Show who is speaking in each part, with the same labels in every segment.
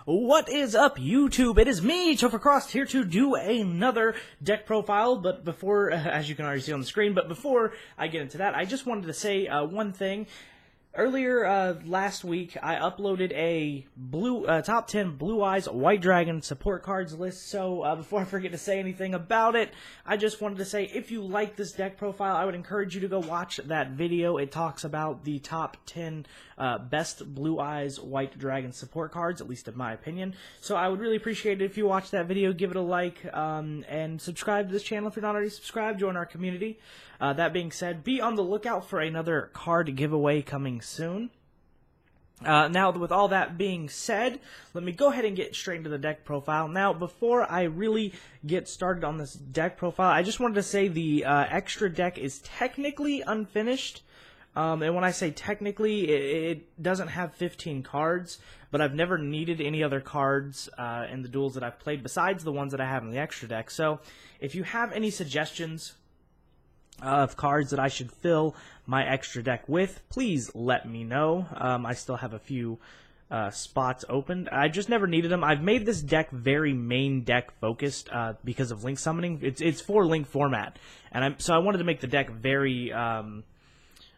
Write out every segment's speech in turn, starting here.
Speaker 1: What is up, YouTube? It is me, Topher Crost, here to do another deck profile, but before, as you can already see on the screen, but before I get into that, I just wanted to say one thing. Earlier last week, I uploaded a top 10 Blue Eyes White Dragon support cards list, so before I forget to say anything about it, I just wanted to say, if you like this deck profile, I would encourage you to go watch that video. It talks about the top 10 best Blue Eyes White Dragon support cards, at least in my opinion. So I would really appreciate it if you watch that video, give it a like, and subscribe to this channel if you're not already subscribed, join our community. That being said, be on the lookout for another card giveaway coming soon. Now, with all that being said, let me go ahead and get straight into the deck profile. Now, before I really get started on this deck profile, I just wanted to say the extra deck is technically unfinished. And when I say technically, it doesn't have 15 cards, but I've never needed any other cards in the duels that I've played besides the ones that I have in the extra deck. So, if you have any suggestions of cards that I should fill my extra deck with, please let me know. I still have a few spots open. I just never needed them. I've made this deck very main deck focused because of link summoning. It's for link format, and so I wanted to make the deck very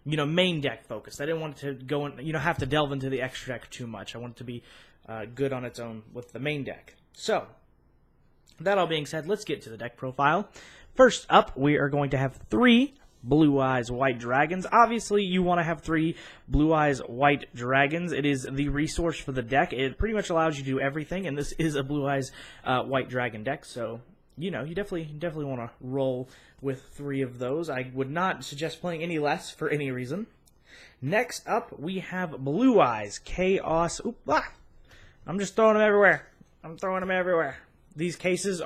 Speaker 1: main deck focused. I didn't want it to go and have to delve into the extra deck too much. I want it to be good on its own with the main deck. So, that all being said, let's get to the deck profile. First up, we are going to have 3 Blue Eyes White Dragons. Obviously, you want to have 3 Blue Eyes White Dragons. It is the resource for the deck. It pretty much allows you to do everything, and this is a Blue Eyes White Dragon deck, so you definitely want to roll with 3 of those. I would not suggest playing any less for any reason. Next up, we have Blue Eyes Chaos. I'm just throwing them everywhere. These cases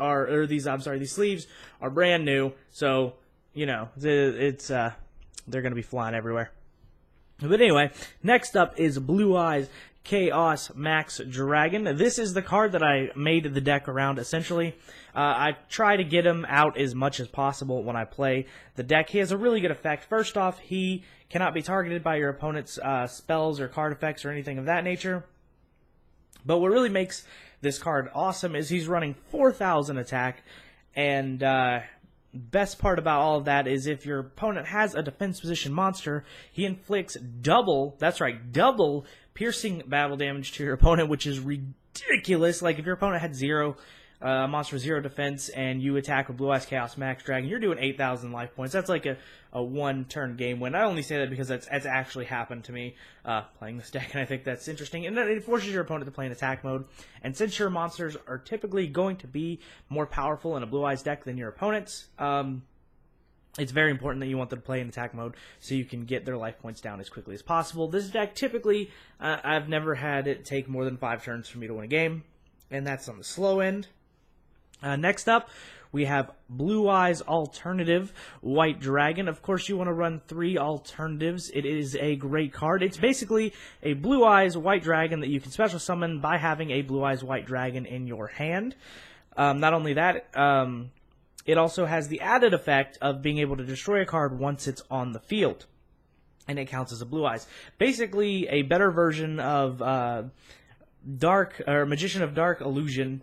Speaker 1: these sleeves are brand new, so they're gonna be flying everywhere. But anyway, next up is Blue Eyes Chaos Max Dragon. This is the card that I made the deck around, essentially. I try to get him out as much as possible when I play the deck. He has a really good effect. First off, he cannot be targeted by your opponent's spells or card effects or anything of that nature. But what really makes this card awesome is he's running 4,000 attack, and best part about all of that is if your opponent has a defense position monster, he inflicts double piercing battle damage to your opponent, which is ridiculous. Like, if your opponent had monster 0 defense, and you attack with Blue Eyes Chaos Max Dragon, you're doing 8,000 life points. That's like a one-turn game win. I only say that because that's actually happened to me playing this deck, and I think that's interesting. And then it forces your opponent to play in attack mode. And since your monsters are typically going to be more powerful in a Blue Eyes deck than your opponent's, it's very important that you want them to play in attack mode so you can get their life points down as quickly as possible. This deck, typically, I've never had it take more than 5 turns for me to win a game, and that's on the slow end. Next up, we have Blue Eyes Alternative White Dragon. Of course, you want to run 3 alternatives. It is a great card. It's basically a Blue Eyes White Dragon that you can special summon by having a Blue Eyes White Dragon in your hand. Not only that, it also has the added effect of being able to destroy a card once it's on the field, and it counts as a Blue Eyes. Basically, a better version of Magician of Dark Illusion.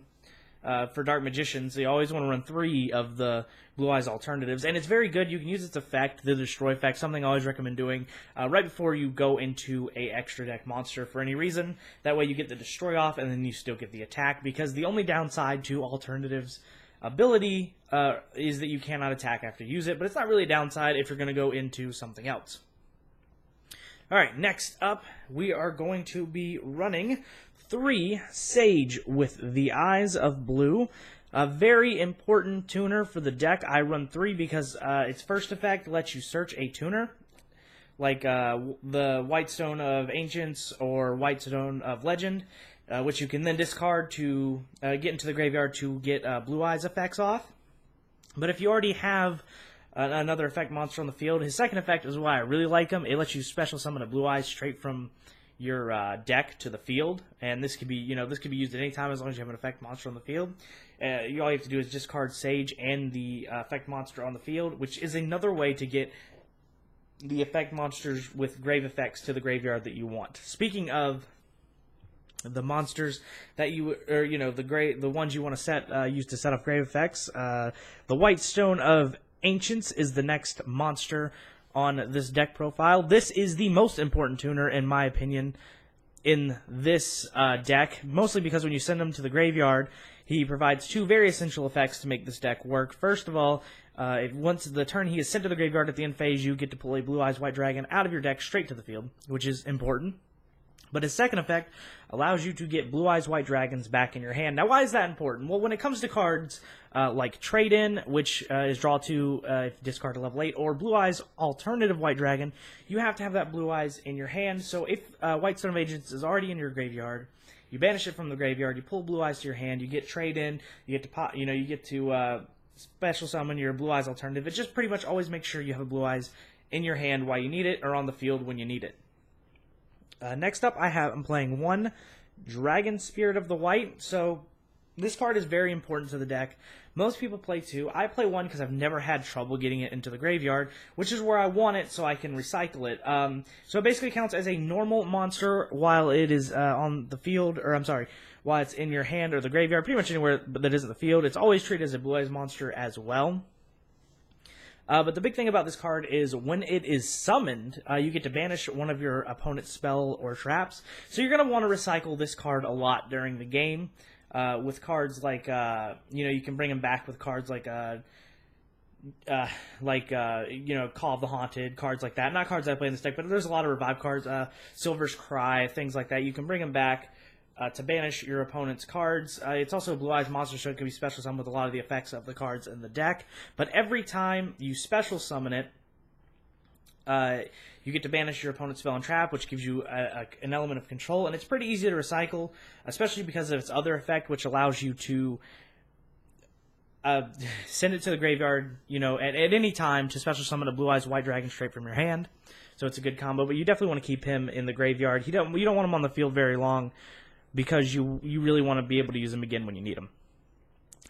Speaker 1: For Dark Magicians, you always want to run 3 of the Blue Eyes alternatives, and it's very good. You can use its effect, the Destroy effect, something I always recommend doing right before you go into a extra deck monster for any reason. That way you get the Destroy off, and then you still get the attack, because the only downside to alternatives ability is that you cannot attack after you use it, but it's not really a downside if you're going to go into something else. Alright, next up, we are going to be running 3 Sage with the Eyes of Blue. A very important tuner for the deck. I run 3 because its first effect lets you search a tuner, like the Whitestone of Ancients or Whitestone of Legend, which you can then discard to get into the graveyard to get Blue Eyes effects off. But if you already have another effect monster on the field, his second effect is why I really like him. It lets you special summon a Blue Eyes straight from your deck to the field, and this could be used at any time as long as you have an effect monster on the field. All you have to do is discard Sage and the effect monster on the field, which is another way to get the effect monsters with grave effects to the graveyard that you want. Speaking of the monsters that you, or the ones you want to use to set up grave effects. The White Stone of Ancients is the next monster on this deck profile. This is the most important tuner, in my opinion, in this deck, mostly because when you send him to the graveyard, he provides two very essential effects to make this deck work. First of all, once the turn he is sent to the graveyard at the end phase, you get to pull a Blue Eyes White Dragon out of your deck straight to the field, which is important. But his second effect allows you to get Blue Eyes White Dragons back in your hand. Now, why is that important? Well, when it comes to cards like Trade-In, which is draw 2 if you discard a level 8, or Blue Eyes Alternative White Dragon, you have to have that Blue Eyes in your hand. So if White Stone of Agents is already in your graveyard, you banish it from the graveyard, you pull Blue Eyes to your hand, you get Trade-In, you get to you get to special summon your Blue Eyes Alternative. It just pretty much always makes sure you have a Blue Eyes in your hand while you need it, or on the field when you need it. Next up, I'm playing 1 Dragon Spirit of the White. So this card is very important to the deck. Most people play 2. I play 1 because I've never had trouble getting it into the graveyard, which is where I want it so I can recycle it. So it basically counts as a normal monster while it is on the field, while it's in your hand or the graveyard, pretty much anywhere that isn't the field. It's always treated as a Blue Eyes monster as well. But the big thing about this card is when it is summoned, you get to banish one of your opponent's spell or traps. So you're going to want to recycle this card a lot during the game. With cards like, you can bring them back with cards like, Call of the Haunted, cards like that. Not cards I play in this deck, but there's a lot of revive cards, Silver's Cry, things like that. You can bring them back to banish your opponent's cards. It's also a Blue Eyes monster, so it can be special summoned with a lot of the effects of the cards in the deck. But every time you special summon it, you get to banish your opponent's spell and trap, which gives you an element of control. And it's pretty easy to recycle, especially because of its other effect, which allows you to send it to the graveyard, at any time to special summon a Blue Eyes White Dragon straight from your hand. So it's a good combo, but you definitely want to keep him in the graveyard. You don't want him on the field very long, because you really want to be able to use them again when you need them.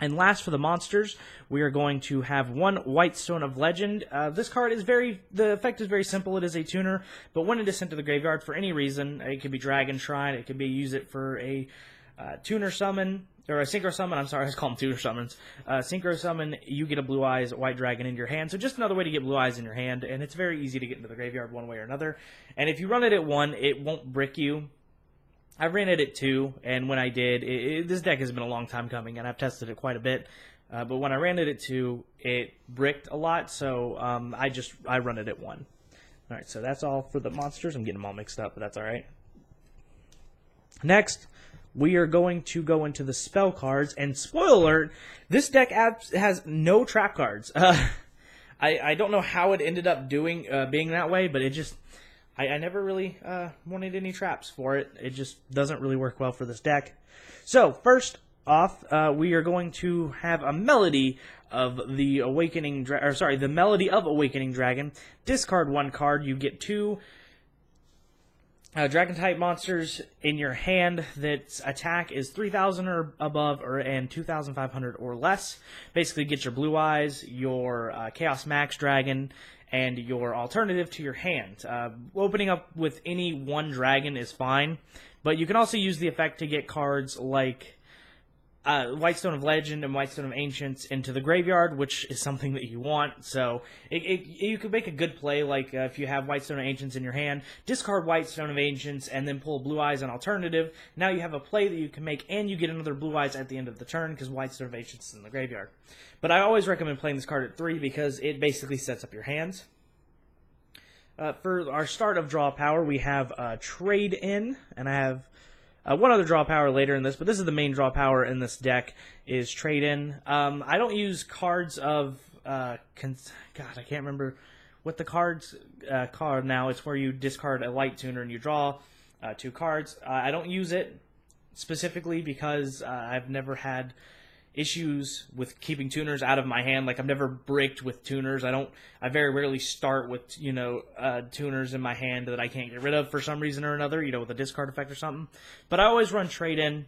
Speaker 1: And last for the monsters, we are going to have 1 White Stone of Legend. This card is the effect is very simple. It is a tuner, but when it is sent to the graveyard for any reason, it could be Dragon Shrine, it could be use it for a tuner summon, or a Synchro summon, I was calling them tuner summons. Synchro summon, you get a Blue Eyes White Dragon in your hand. So just another way to get Blue Eyes in your hand, and it's very easy to get into the graveyard one way or another. And if you run it at 1, it won't brick you. I ran it at 2, and when I did, this deck has been a long time coming, and I've tested it quite a bit. But when I ran it at 2, it bricked a lot, so I run it at 1. All right, so that's all for the monsters. I'm getting them all mixed up, but that's all right. Next, we are going to go into the spell cards, and spoiler alert, this deck has no trap cards. I don't know how it ended up being that way, but it just... I never really wanted any traps for it. It just doesn't really work well for this deck. So, first off, we are going to have a Melody of the the Melody of Awakening Dragon. Discard 1 card. You get 2 Dragon-type monsters in your hand that's attack is 3,000 or above, and 2,500 or less. Basically, get your Blue Eyes, your Chaos Max Dragon, and your alternative to your hand. Opening up with any 1 dragon is fine, but you can also use the effect to get cards like White Stone of Legend and White Stone of Ancients into the graveyard, which is something that you want. So you could make a good play, like if you have White Stone of Ancients in your hand, discard White Stone of Ancients, and then pull Blue Eyes and alternative. Now you have a play that you can make, and you get another Blue Eyes at the end of the turn, because White Stone of Ancients is in the graveyard. But I always recommend playing this card at 3, because it basically sets up your hands. For our start of draw power, we have Trade-In, and I have one other draw power later in this, but this is the main draw power in this deck, is Trade-In. I don't use cards of... God, I can't remember what the cards card now. It's where you discard a light tuner and you draw 2 cards. I don't use it specifically because I've never had issues with keeping tuners out of my hand. Like, I've never bricked with tuners. I very rarely start with, tuners in my hand that I can't get rid of for some reason or another, with a discard effect or something. But I always run Trade-In,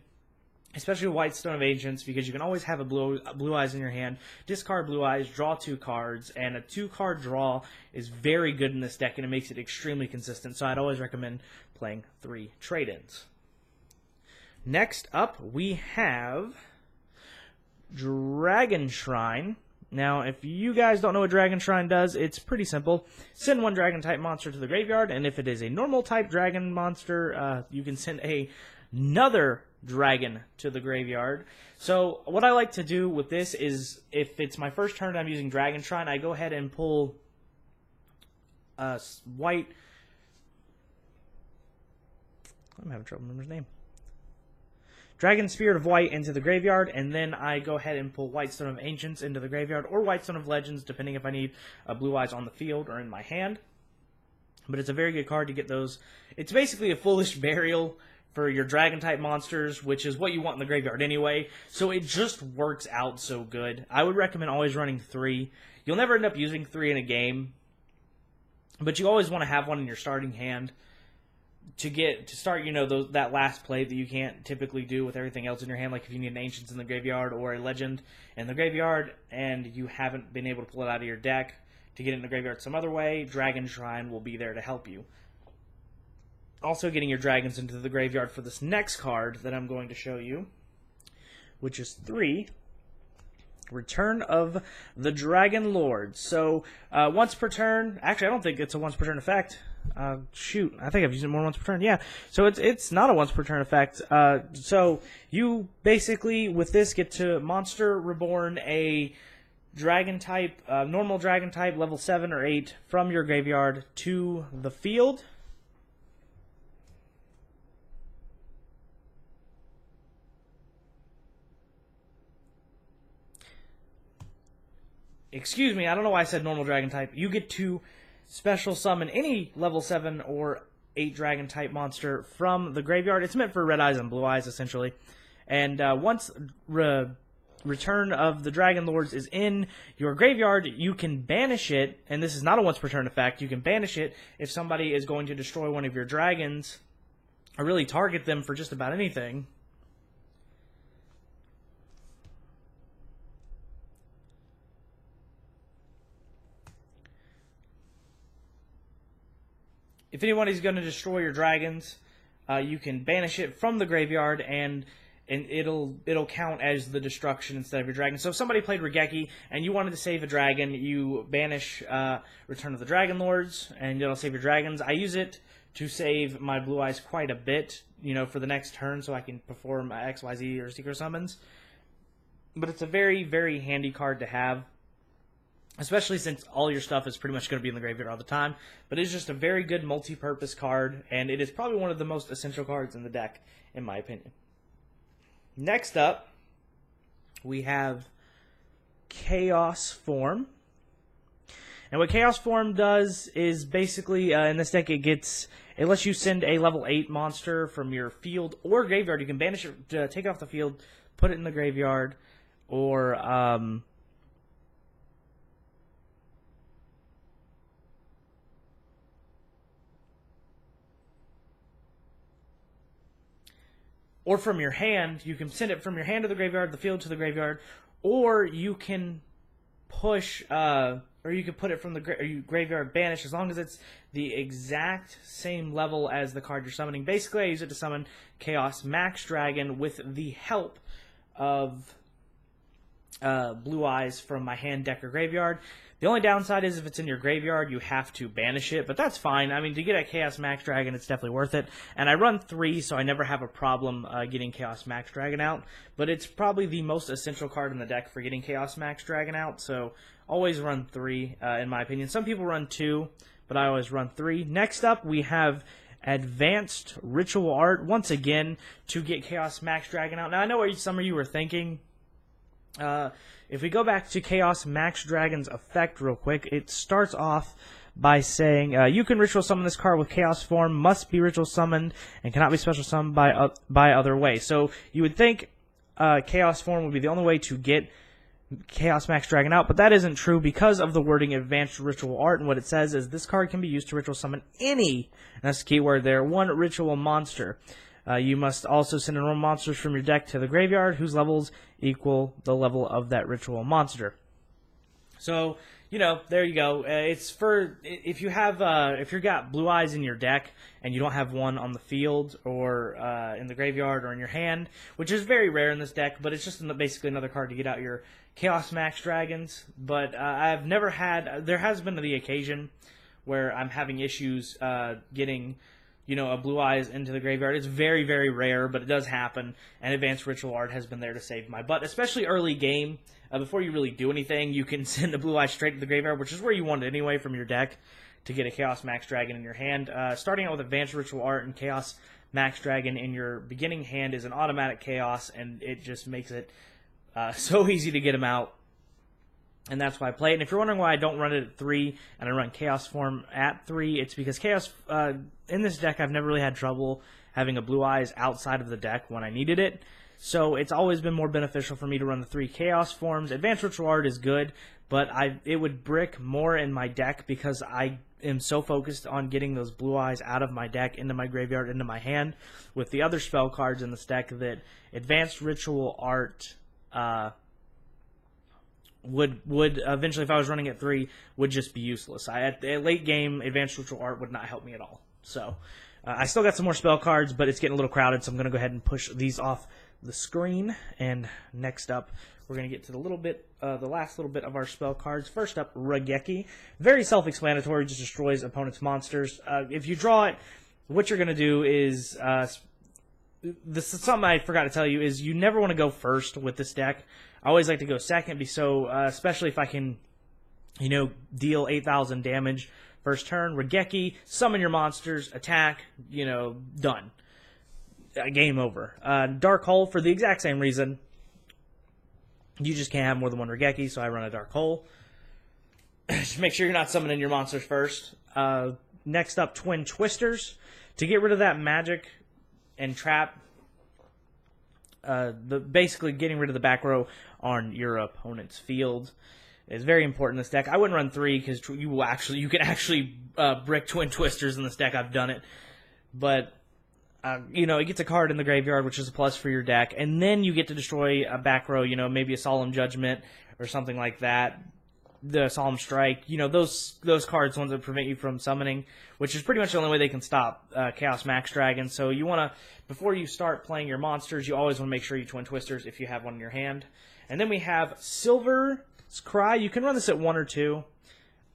Speaker 1: especially White Stone of Ancients, because you can always have a Blue Eyes in your hand, discard Blue Eyes, draw 2 cards, and a 2-card draw is very good in this deck, and it makes it extremely consistent, so I'd always recommend playing 3 Trade-Ins. Next up, we have Dragon Shrine. Now, if you guys don't know what Dragon Shrine does, it's pretty simple. Send one dragon-type monster to the graveyard, and if it is a normal-type dragon monster, you can send another dragon to the graveyard. So, what I like to do with this is, if it's my first turn and I'm using Dragon Shrine, I go ahead and pull white... I'm having trouble remembering his name. Dragon Spirit of White into the graveyard, and then I go ahead and pull White Stone of Ancients into the graveyard, or White Stone of Legends, depending if I need Blue Eyes on the field or in my hand. But it's a very good card to get those. It's basically a Foolish Burial for your Dragon-type monsters, which is what you want in the graveyard anyway, so it just works out so good. I would recommend always running 3. You'll never end up using 3 in a game, but you always want to have one in your starting hand to start, that last play that you can't typically do with everything else in your hand, like if you need an Ancients in the graveyard or a Legend in the graveyard, and you haven't been able to pull it out of your deck to get it in the graveyard some other way, Dragon Shrine will be there to help you. Also getting your dragons into the graveyard for this next card that I'm going to show you, which is 3, Return of the Dragon Lord. So, once per turn, actually I don't think it's a once per turn effect. Shoot, I think I've used it more once per turn. Yeah, so it's not a once per turn effect. So you basically with this get to monster reborn a dragon type, normal dragon type, level 7 or 8 from your graveyard to the field. Excuse me, I don't know why I said normal dragon type. You get to special summon any level 7 or 8 dragon type monster from the graveyard. It's meant for red eyes and blue eyes, essentially. And once Return of the Dragon Lords is in your graveyard, you can banish it, and this is not a once per turn effect. You can banish it if somebody is going to destroy one of your dragons, or really target them for just about anything. If anybody's going to destroy your dragons, you can banish it from the graveyard, and it'll count as the destruction instead of your dragon. So if somebody played Regeki and you wanted to save a dragon, you banish Return of the Dragon Lords, and it'll save your dragons. I use it to save my Blue Eyes quite a bit, for the next turn, so I can perform XYZ or Synchro summons. But it's a very, very handy card to have, especially since all your stuff is pretty much going to be in the graveyard all the time. But it's just a very good multi-purpose card, and it is probably one of the most essential cards in the deck, in my opinion. Next up, we have Chaos Form. And what Chaos Form does is basically, in this deck, it lets you send a level 8 monster from your field or graveyard. You can banish it, take it off the field, put it in the graveyard, or from your hand. You can send it from your hand to the graveyard, the field to the graveyard, or you can push, or you can put it from the graveyard banish, as long as it's the exact same level as the card you're summoning. Basically, I use it to summon Chaos Max Dragon with the help of Blue Eyes from my hand, deck, or graveyard. The only downside is if it's in your graveyard, you have to banish it, but that's fine. I mean, to get a Chaos Max Dragon, it's definitely worth it. And I run 3, so I never have a problem getting Chaos Max Dragon out, but it's probably the most essential card in the deck for getting Chaos Max Dragon out, so always run 3, in my opinion. Some people run 2, but I always run 3. Next up, we have Advanced Ritual Art, once again, to get Chaos Max Dragon out. Now, I know what some of you were thinking. If we go back to Chaos Max Dragon's effect real quick, it starts off by saying, you can ritual summon this card with Chaos Form, must be ritual summoned, and cannot be special summoned by other way. So you would think Chaos Form would be the only way to get Chaos Max Dragon out, but that isn't true because of the wording Advanced Ritual Art, and what it says is this card can be used to ritual summon any, and that's the key word there, one ritual monster. You must also send normal monsters from your deck to the graveyard whose levels equal the level of that ritual monster. So there you go. It's for if you've got Blue Eyes in your deck and you don't have one on the field or in the graveyard or in your hand, which is very rare in this deck, but it's just basically another card to get out your Chaos Max Dragons. But I've never had. There has been the occasion where I'm having issues getting, a Blue Eyes into the graveyard. It's very, very rare, but it does happen, and Advanced Ritual Art has been there to save my butt, especially early game. Before you really do anything, you can send a Blue Eye straight to the graveyard, which is where you want it anyway from your deck, to get a Chaos Max Dragon in your hand. Starting out with Advanced Ritual Art and Chaos Max Dragon in your beginning hand is an automatic Chaos, and it just makes it so easy to get them out. And that's why I play it. And if you're wondering why I don't run it at 3 and I run Chaos form at 3, it's because Chaos, in this deck, I've never really had trouble having a Blue Eyes outside of the deck when I needed it. So it's always been more beneficial for me to run the 3 Chaos forms. Advanced Ritual Art is good, but it would brick more in my deck because I am so focused on getting those Blue Eyes out of my deck, into my graveyard, into my hand, with the other spell cards in this deck, that Advanced Ritual Art would eventually, if I was running at 3, would just be useless. At late game, Advanced Ritual Art would not help me at all. So I still got some more spell cards, but it's getting a little crowded, so I'm going to go ahead and push these off the screen. And next up, we're going to get to the last little bit of our spell cards. First up, Raigeki. Very self-explanatory, just destroys opponent's monsters. If you draw it, what you're going to do is, this is something I forgot to tell you, is you never want to go first with this deck. I always like to go second, especially if I can, deal 8,000 damage first turn. Raigeki, summon your monsters, attack, done. Game over. Dark Hole, for the exact same reason. You just can't have more than one Raigeki, so I run a Dark Hole. Just make sure you're not summoning your monsters first. Next up, Twin Twisters. To get rid of that magic and trap, basically getting rid of the back row on your opponent's field is very important in this deck. I wouldn't run 3 because you can actually brick Twin Twisters in this deck. I've done it, but it gets a card in the graveyard, which is a plus for your deck, and then you get to destroy a back row. Maybe a Solemn Judgment or something like that. The Solemn Strike, those cards, ones that prevent you from summoning, which is pretty much the only way they can stop Chaos Max Dragon. So you want to, before you start playing your monsters, you always want to make sure you Twin Twisters if you have one in your hand. And then we have Silver's Cry. You can run this at 1 or 2.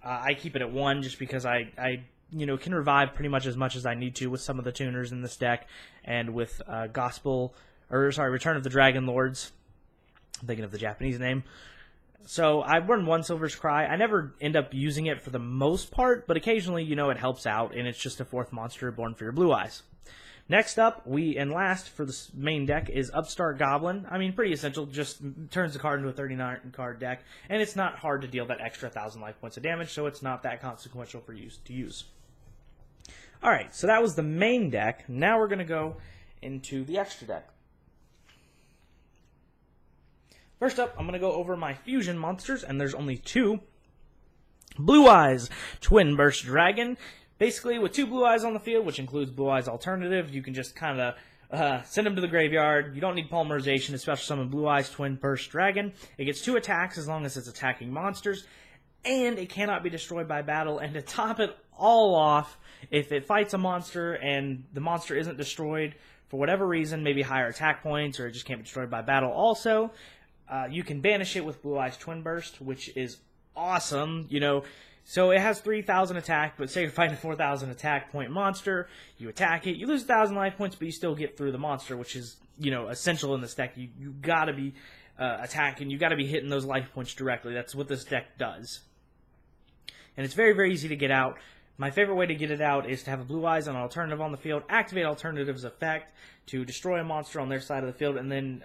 Speaker 1: I keep it at 1 just because I can revive pretty much as I need to with some of the tuners in this deck, and with Return of the Dragon Lords. I'm thinking of the Japanese name. So I run 1 Silver's Cry. I never end up using it for the most part, but occasionally, it helps out, and it's just a 4th monster born for your Blue Eyes. Next up, and last for the main deck, is Upstart Goblin. I mean, pretty essential, just turns the card into a 39-card deck, and it's not hard to deal that extra 1,000 life points of damage, so it's not that consequential for you to use. Alright, so that was the main deck. Now we're going to go into the extra deck. First up, I'm going to go over my fusion monsters, and there's only 2. Blue Eyes Twin Burst Dragon. Basically, with 2 Blue Eyes on the field, which includes Blue Eyes Alternative, you can just kind of send them to the graveyard. You don't need Polymerization, especially summon Blue Eyes Twin Burst Dragon. It gets 2 attacks as long as it's attacking monsters, and it cannot be destroyed by battle. And to top it all off, if it fights a monster and the monster isn't destroyed for whatever reason, maybe higher attack points, or it just can't be destroyed by battle also, you can banish it with Blue Eyes Twin Burst, which is awesome. So it has 3,000 attack, but say you're fighting a 4,000 attack point monster, you attack it, you lose 1,000 life points, but you still get through the monster, which is, essential in this deck. You gotta be attacking, you gotta be hitting those life points directly. That's what this deck does. And it's very, very easy to get out. My favorite way to get it out is to have a Blue Eyes and an alternative on the field, activate Alternative's effect to destroy a monster on their side of the field, and then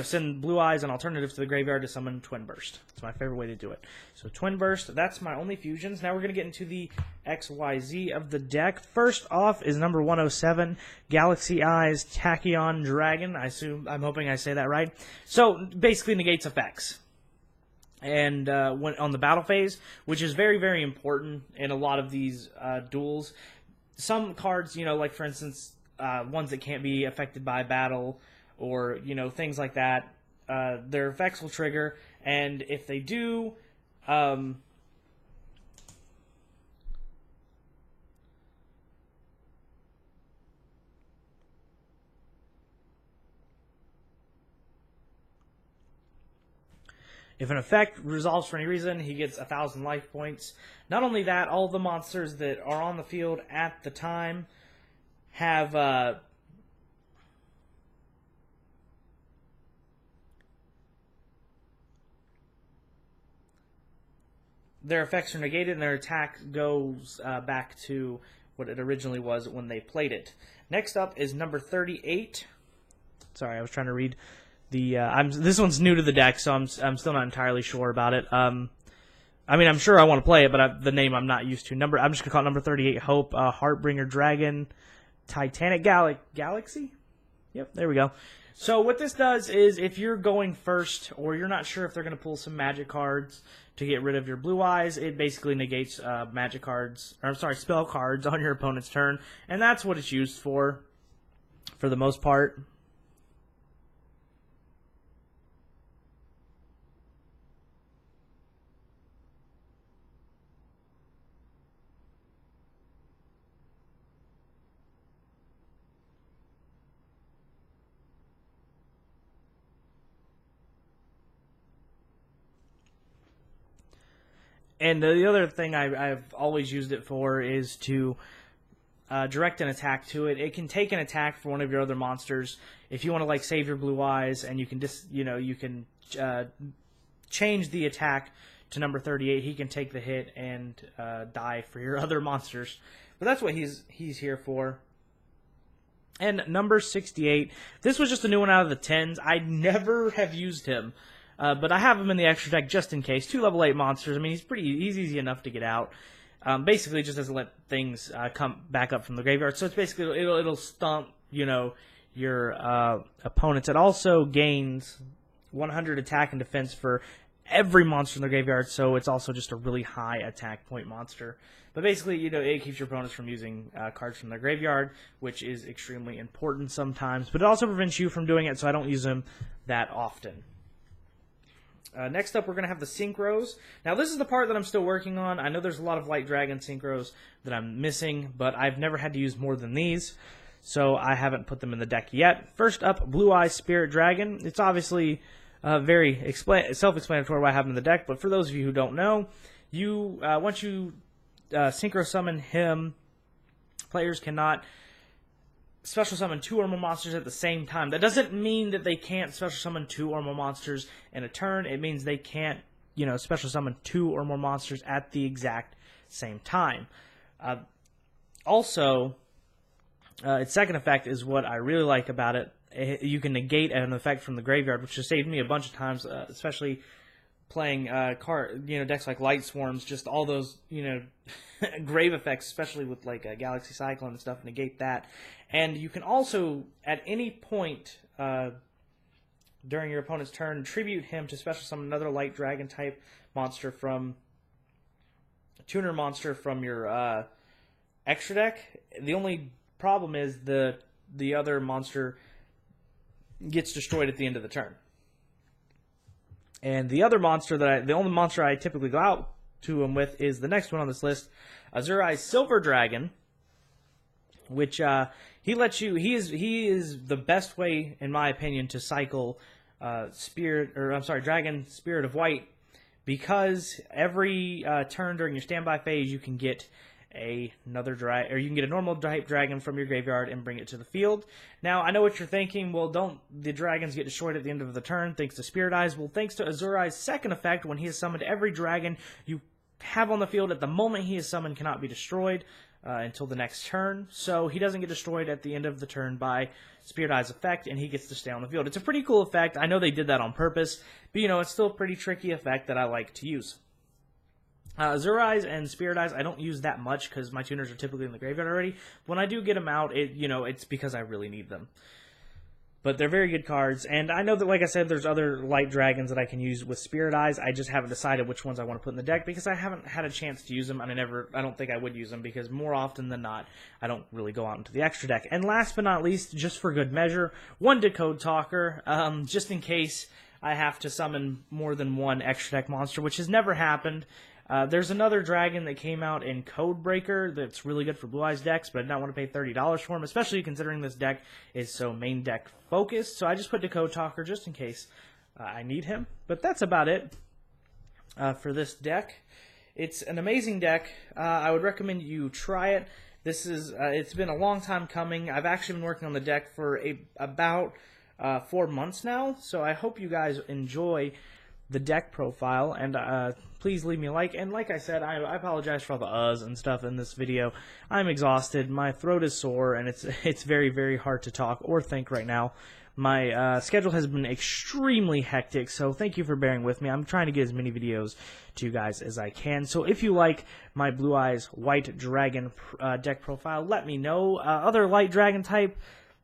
Speaker 1: send Blue Eyes and Alternatives to the graveyard to summon Twin Burst. It's my favorite way to do it. So Twin Burst, that's my only fusions. Now we're going to get into the XYZ of the deck. First off is number 107, Galaxy Eyes Tachyon Dragon. I'm hoping I say that right. So basically negates effects. And when on the battle phase, which is very, very important in a lot of these duels. Some cards, like for instance, ones that can't be affected by battle, or things like that, their effects will trigger, and if they do, If an effect resolves for any reason, he gets 1,000 life points. Not only that, all the monsters that are on the field at the time have their effects are negated and their attack goes back to what it originally was when they played it. Next up is number 38. Sorry, I was trying to read the. This one's new to the deck, so I'm still not entirely sure about it. I mean, I'm sure I want to play it, but the name I'm not used to. I'm just gonna call it number 38. Hope, Heartbringer Dragon, Titanic Galaxy. Yep, there we go. So what this does is, if you're going first, or you're not sure if they're gonna pull some magic cards to get rid of your blue eyes, it basically negates magic cards, or I'm sorry, spell cards on your opponent's turn, and that's what it's used for the most part. And the other thing I've always used it for is to direct an attack to it. It can take an attack for one of your other monsters if you want to like save your blue eyes, and you can change the attack to number 38. He can take the hit and die for your other monsters. But that's what he's here for. And number 68. This was just a new one out of the 10s. I never have used him. But I have him in the extra deck just in case. 2 level 8 monsters. I mean, he's easy enough to get out. Basically, just doesn't let things come back up from the graveyard. So it's basically it'll stomp your opponents. It also gains 100 attack and defense for every monster in the graveyard. So it's also just a really high attack point monster. But basically, it keeps your opponents from using cards from their graveyard, which is extremely important sometimes. But it also prevents you from doing it. So I don't use him that often. Next up, we're going to have the Synchros. Now, this is the part that I'm still working on. I know there's a lot of White Dragon Synchros that I'm missing, but I've never had to use more than these, so I haven't put them in the deck yet. First up, Blue Eye Spirit Dragon. It's obviously very self-explanatory why I have him in the deck, but for those of you who don't know, once you Synchro Summon him, players cannot special summon 2 or more monsters at the same time. That doesn't mean that they can't special summon 2 or more monsters in a turn. It means they can't, special summon 2 or more monsters at the exact same time. Also, its second effect is what I really like about it. You can negate an effect from the graveyard, which has saved me a bunch of times, especially playing decks like Light Swarms, just all those, grave effects, especially with like a Galaxy Cyclone and stuff, negate that. And you can also, at any point during your opponent's turn, tribute him to special summon another Light Dragon type monster from a tuner monster from your extra deck. The only problem is the other monster gets destroyed at the end of the turn. And the other monster the only monster I typically go out to him with is the next one on this list, Azariah Silver Dragon, which he is the best way, in my opinion, to cycle Dragon Spirit of White, because every turn during your standby phase you can get another you can get a normal type dragon from your graveyard and bring it to the field. Now, I know what you're thinking. Well, don't the dragons get destroyed at the end of the turn thanks to Spirit Eyes? Well, thanks to Azariah's second effect, when he is summoned, every dragon you have on the field at the moment he is summoned cannot be destroyed until the next turn. So he doesn't get destroyed at the end of the turn by Spirit Eyes effect, and he gets to stay on the field. It's a pretty cool effect. I know they did that on purpose, but it's still a pretty tricky effect that I like to use. Azariah and Spirit Eyes, I don't use that much because my tuners are typically in the graveyard already. When I do get them out, it's because I really need them. But they're very good cards, and I know that, like I said, there's other light dragons that I can use with Spirit Eyes. I just haven't decided which ones I want to put in the deck because I haven't had a chance to use them, and I don't think I would use them because more often than not, I don't really go out into the extra deck. And last but not least, just for good measure, one Decode Talker, just in case I have to summon more than one extra deck monster, which has never happened. There's another dragon that came out in Codebreaker that's really good for Blue Eyes decks, but I did not want to pay $30 for him, especially considering this deck is so main deck focused. So I just put Decode Talker just in case I need him. But that's about it for this deck. It's an amazing deck. I would recommend you try it. This is it's been a long time coming. I've actually been working on the deck for about 4 months now, so I hope you guys enjoy the deck profile, and please leave me a like. And like I said, I apologize for all the uhs and stuff in this video. I'm exhausted, my throat is sore, and it's very, very hard to talk or think right now. My schedule has been extremely hectic, so thank you for bearing with me. I'm trying to get as many videos to you guys as I can. So if you like my Blue Eyes White Dragon deck profile, let me know. Other light dragon type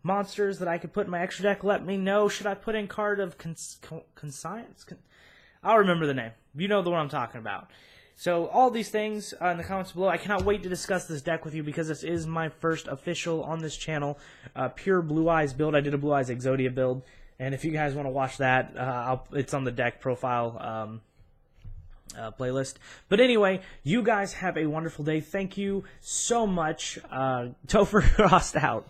Speaker 1: monsters that I could put in my extra deck, let me know. Should I put in card of Conscience? I'll remember the name. You know the one I'm talking about. So all these things in the comments below. I cannot wait to discuss this deck with you because this is my first official on this channel pure Blue Eyes build. I did a Blue Eyes Exodia build, and if you guys want to watch that, it's on the deck profile playlist. But anyway, you guys have a wonderful day. Thank you so much. Topher, Crost out.